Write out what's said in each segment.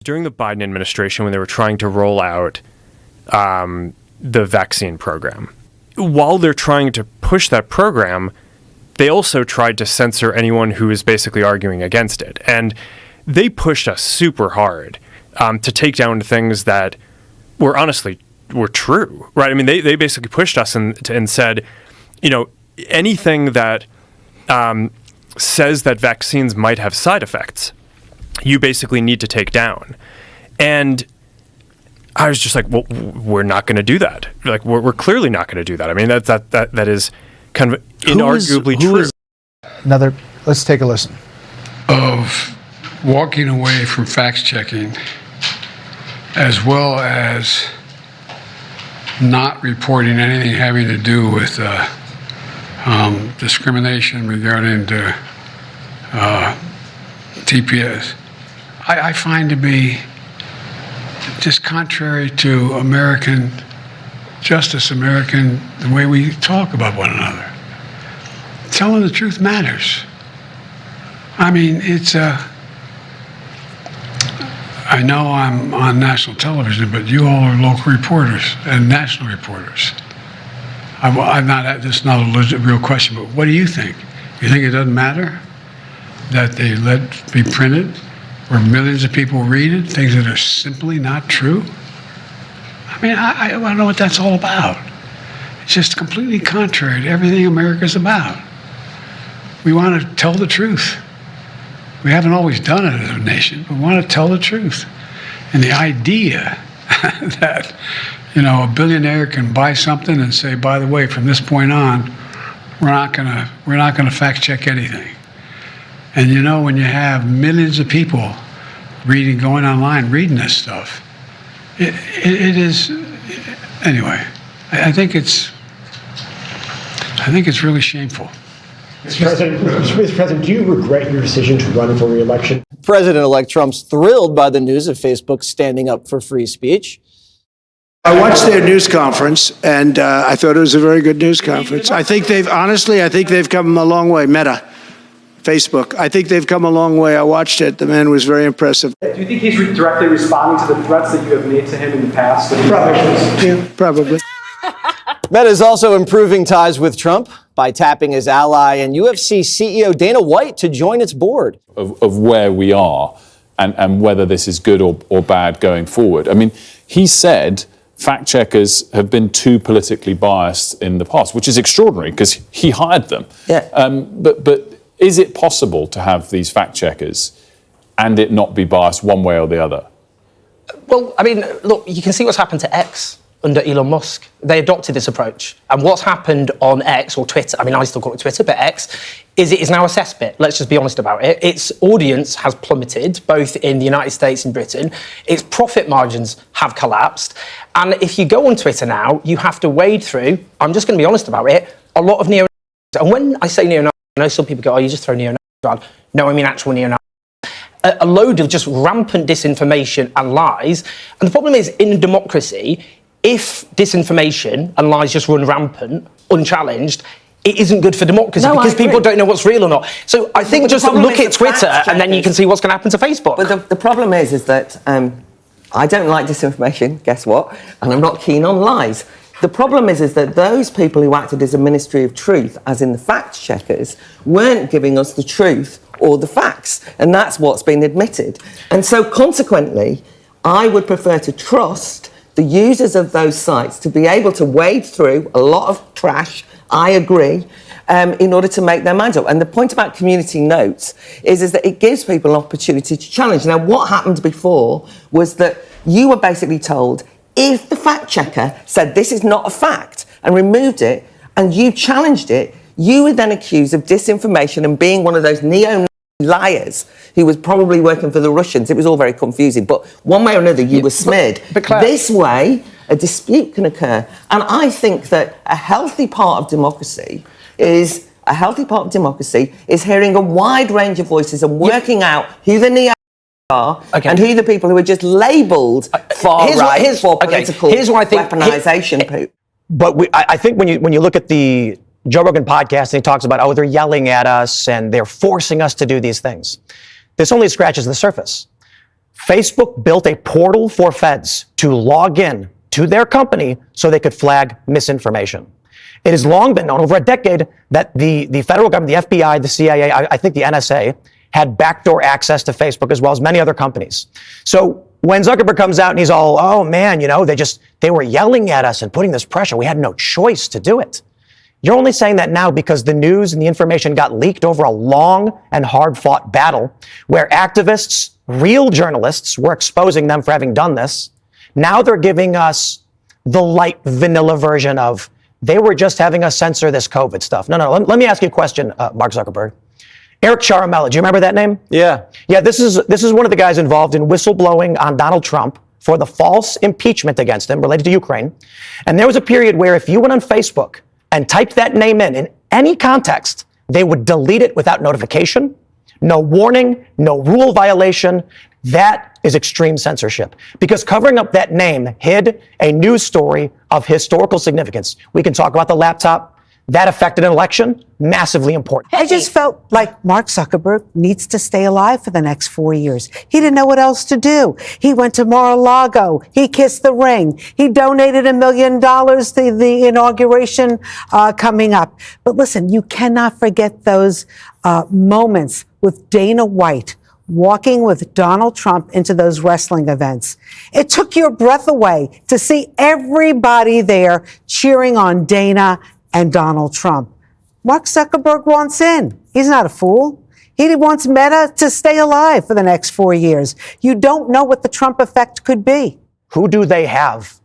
during the Biden administration when they were trying to roll out the vaccine program. While they're trying to push that program, they also tried to censor anyone who was basically arguing against it. And they pushed us super hard to take down things that were true, right? I mean, they basically pushed us and said, anything that says that vaccines might have side effects, you basically need to take down. And I was just like, well, we're not going to do that. Like, we're clearly not going to do that. I mean, that is kind of inarguably true. Let's take a listen. Of walking away from fact checking, as well as not reporting anything having to do with discrimination regarding the TPS, I find to be just contrary to American justice, the way we talk about one another. Telling the truth matters. I mean, I know I'm on national television, but you all are local reporters and national reporters. This is not a legit, real question, but what do you think? You think it doesn't matter that they let be printed where millions of people read it, things that are simply not true? I mean, I don't know what that's all about. It's just completely contrary to everything America's about. We want to tell the truth. We haven't always done it as a nation, but we want to tell the truth. And the idea that, a billionaire can buy something and say, by the way, from this point on, we're not gonna fact check anything. And when you have millions of people going online, reading this stuff, it is, anyway, I think it's really shameful. Mr. President, do you regret your decision to run for re-election? President-elect Trump's thrilled by the news of Facebook standing up for free speech. I watched their news conference, and I thought it was a very good news conference. I think they've come a long way. Meta, Facebook. I think they've come a long way. I watched it. The man was very impressive. Do you think he's directly responding to the threats that you have made to him in the past? Probably. Yeah, probably. Meta is also improving ties with Trump by tapping his ally and UFC CEO Dana White to join its board. Of where we are and whether this is good or bad going forward. I mean, he said fact checkers have been too politically biased in the past, which is extraordinary because he hired them. Yeah. But is it possible to have these fact checkers and it not be biased one way or the other? Well, I mean, look, you can see what's happened to X under Elon Musk. They adopted this approach. And what's happened on X or Twitter, I mean, I still call it Twitter, but X, is it is now a cesspit. Let's just be honest about it. Its audience has plummeted, both in the United States and Britain. Its profit margins have collapsed. And if you go on Twitter now, you have to wade through, I'm just going to be honest about it, a lot of neo-Nazis. And when I say neo-Nazis, I know some people go, oh, you just throw neo-Nazis around. No, I mean actual neo-Nazis. A load of just rampant disinformation and lies. And the problem is, in a democracy, if disinformation and lies just run rampant, unchallenged, it isn't good for democracy because people don't know what's real or not. So I think just look at Twitter and then you can see what's going to happen to Facebook. But the problem is that I don't like disinformation, guess what? And I'm not keen on lies. The problem is that those people who acted as a ministry of truth, as in the fact checkers, weren't giving us the truth or the facts. And that's what's been admitted. And so consequently, I would prefer to trust the users of those sites to be able to wade through a lot of trash, I agree, in order to make their minds up. And the point about community notes is that it gives people an opportunity to challenge. Now, what happened before was that you were basically told, if the fact checker said this is not a fact and removed it, and you challenged it, you were then accused of disinformation and being one of those liars who was probably working for the Russians. It was all very confusing, but one way or another you were smeared. But Claire, this way a dispute can occur, and I think that a healthy part of democracy is hearing a wide range of voices and working out who the neo are and who the people who are just labelled far right for political weaponisation. But I think when you look at the Joe Rogan podcast and he talks about, they're yelling at us and they're forcing us to do these things. This only scratches the surface. Facebook built a portal for feds to log in to their company so they could flag misinformation. It has long been known, over a decade, that the federal government, the FBI, the CIA, I think the NSA, had backdoor access to Facebook as well as many other companies. So when Zuckerberg comes out and he's all, oh man, they were yelling at us and putting this pressure. We had no choice to do it. You're only saying that now because the news and the information got leaked over a long and hard-fought battle where activists, real journalists, were exposing them for having done this. Now they're giving us the light vanilla version of, they were just having us censor this COVID stuff. No. Let me ask you a question, Mark Zuckerberg. Eric Ciaramella, do you remember that name? Yeah. Yeah, this is one of the guys involved in whistleblowing on Donald Trump for the false impeachment against him related to Ukraine. And there was a period where if you went on Facebook and typed that name in any context, they would delete it without notification, no warning, no rule violation. That is extreme censorship, because covering up that name hid a news story of historical significance. We can talk about the laptop. That affected an election, massively important. I just felt like Mark Zuckerberg needs to stay alive for the next 4 years. He didn't know what else to do. He went to Mar-a-Lago. He kissed the ring. He donated $1 million to the inauguration coming up. But listen, you cannot forget those moments with Dana White walking with Donald Trump into those wrestling events. It took your breath away to see everybody there cheering on Dana and Donald Trump. Mark Zuckerberg wants in. He's not a fool. He wants Meta to stay alive for the next 4 years. You don't know what the Trump effect could be. Who do they have?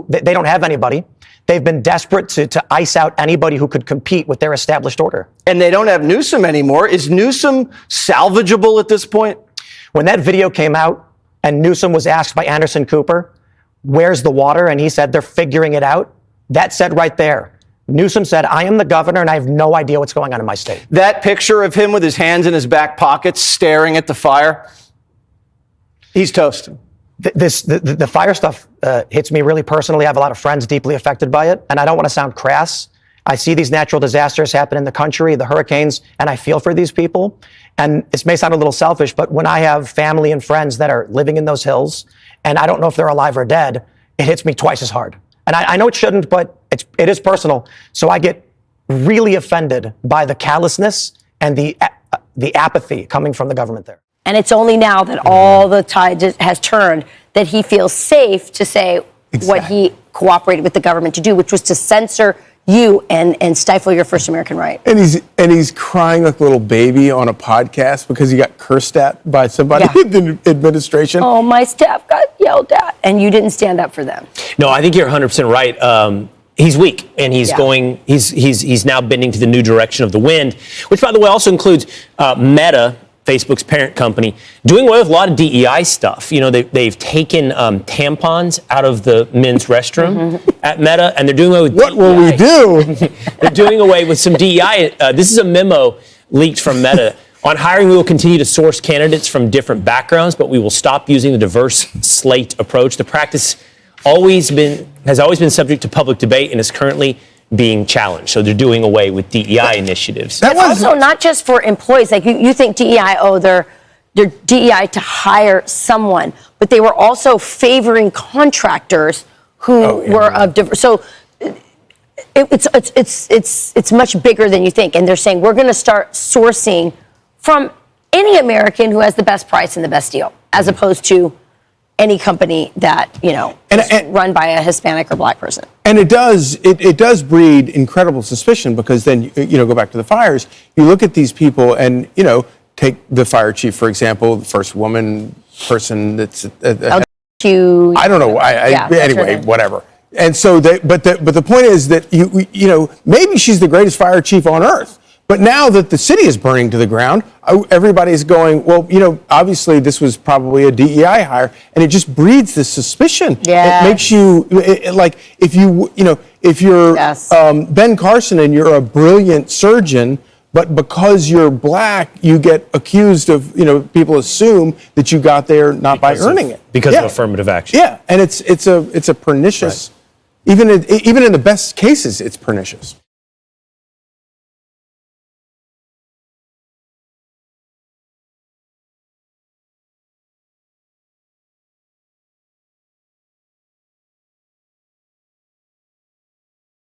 They don't have anybody. They've been desperate to ice out anybody who could compete with their established order. And they don't have Newsom anymore. Is Newsom salvageable at this point? When that video came out and Newsom was asked by Anderson Cooper, where's the water? And he said, they're figuring it out. That said right there, Newsom said, I am the governor and I have no idea what's going on in my state. That picture of him with his hands in his back pockets staring at the fire, he's toast. The fire stuff hits me really personally. I have a lot of friends deeply affected by it, and I don't want to sound crass. I see these natural disasters happen in the country, the hurricanes, and I feel for these people. And this may sound a little selfish, but when I have family and friends that are living in those hills, and I don't know if they're alive or dead, it hits me twice as hard. And I know it shouldn't, but it is personal. So I get really offended by the callousness and the apathy coming from the government there. And it's only now that all the tide has turned that he feels safe to say what he cooperated with the government to do, which was to censor you and stifle your First American right. And he's crying like a little baby on a podcast because he got cursed at by somebody in the administration. Oh, my staff got yelled at, and you didn't stand up for them. No, I think you're 100% right. He's weak, and he's going. He's now bending to the new direction of the wind, which, by the way, also includes Meta, Facebook's parent company, doing away with a lot of DEI stuff. You know, they've taken tampons out of the men's restroom at Meta, and they're doing away with what DEI. will we do? They're doing away with some DEI. This is a memo leaked from Meta. On hiring, we will continue to source candidates from different backgrounds, but we will stop using the diverse slate approach. The practice has always been subject to public debate and is currently being challenged. So they're doing away with DEI initiatives. But also not just for employees. Like you think DEI, they're DEI to hire someone, but they were also favoring contractors who were of different. So it's much bigger than you think. And they're saying we're going to start sourcing from any American who has the best price and the best deal, as opposed to any company that, is run by a Hispanic or black person. And it does breed incredible suspicion, because then, go back to the fires, you look at these people and, take the fire chief, for example, the first woman person that's, I don't know, anyway, whatever. And so, but the point is that, maybe she's the greatest fire chief on earth. But now that the city is burning to the ground, everybody's going, well, obviously this was probably a DEI hire, and it just breeds this suspicion. Yes. It makes you like if you're Ben Carson and you're a brilliant surgeon, but because you're black, you get accused of, people assume that you got there not by earning it because of affirmative action. Yeah, and it's a pernicious, even in the best cases, it's pernicious.